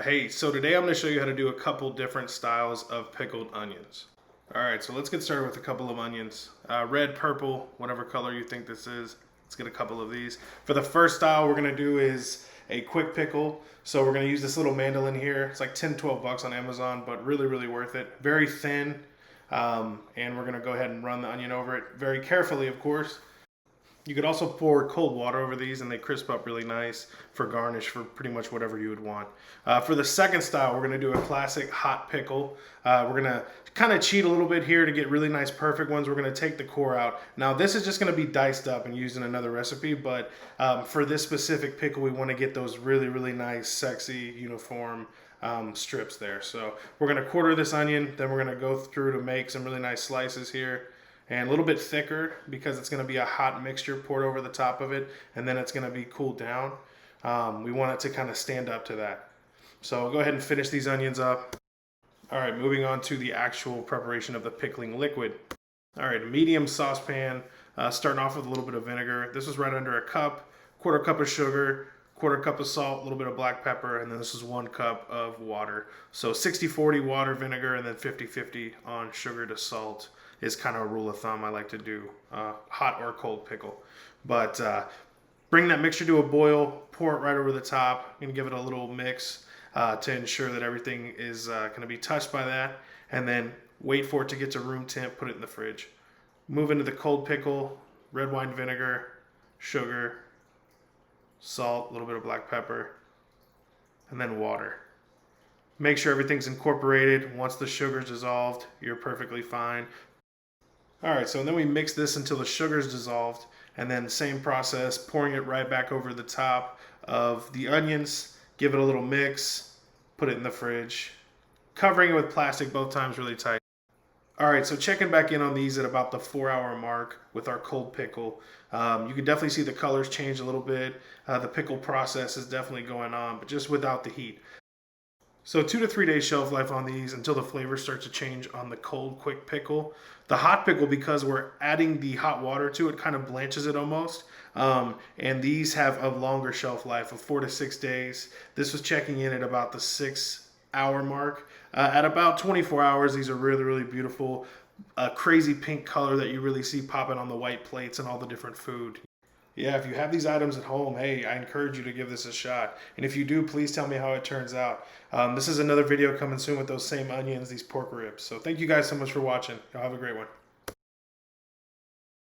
Hey, so today I'm going to show you how to do a couple different styles of pickled onions. Alright, so let's get started with a couple of onions. Red, purple, whatever color you think this is. Let's get a couple of these. For the first style we're going to do is a quick pickle. So we're going to use this little mandolin here. It's like 10-12 bucks on Amazon, but really worth it. Very thin, and we're going to go ahead and run the onion over it very carefully, of course. You could also pour cold water over these and they crisp up really nice for garnish for pretty much whatever you would want. For the second style, we're going to do a classic hot pickle. We're going to kind of cheat a little bit here to get really nice perfect ones. We're going to take the core out. Now this is just going to be diced up and used in another recipe, but for this specific pickle, we want to get those really nice, sexy, uniform strips there. So we're going to quarter this onion, then we're going to go through to make some really nice slices here. And a little bit thicker because it's going to be a hot mixture poured over the top of it, and then it's going to be cooled down. We want it to kind of stand up to that. So go ahead and finish these onions up. All right, moving on to the actual preparation of the pickling liquid. All right, a medium saucepan, starting off with a little bit of vinegar. This is right under a cup, quarter cup of sugar, quarter cup of salt, a little bit of black pepper, and then this is 1 cup of water. So 60-40 water, vinegar, and then 50-50 on sugar to salt is kind of a rule of thumb I like to do, hot or cold pickle. But bring that mixture to a boil, pour it right over the top, and give it a little mix to ensure that everything is going to be touched by that, and then wait for it to get to room temp, put it in the fridge. Move into the cold pickle, red wine vinegar, sugar, salt, a little bit of black pepper, and then water. Make sure everything's incorporated. Once the sugar's dissolved, you're perfectly fine. Alright, so then we mix this until the sugar's dissolved, and then same process, pouring it right back over the top of the onions, give it a little mix, put it in the fridge, covering it with plastic both times really tight. Alright, so checking back in on these at about the 4-hour mark with our cold pickle. You can definitely see the colors change a little bit. The pickle process is definitely going on, but just without the heat. So 2 to 3 days shelf life on these until the flavors start to change on the cold quick pickle. The hot pickle, because we're adding the hot water to it, kind of blanches it almost. And these have a longer shelf life of 4 to 6 days. This was checking in at about the 6-hour mark. At about 24 hours, these are really beautiful. A crazy pink color that you really see popping on the white plates and all the different food. Yeah, if you have these items at home, hey, I encourage you to give this a shot. And if you do, please tell me how it turns out. This is another video coming soon with those same onions, these pork ribs. So thank you guys so much for watching. Y'all have a great one.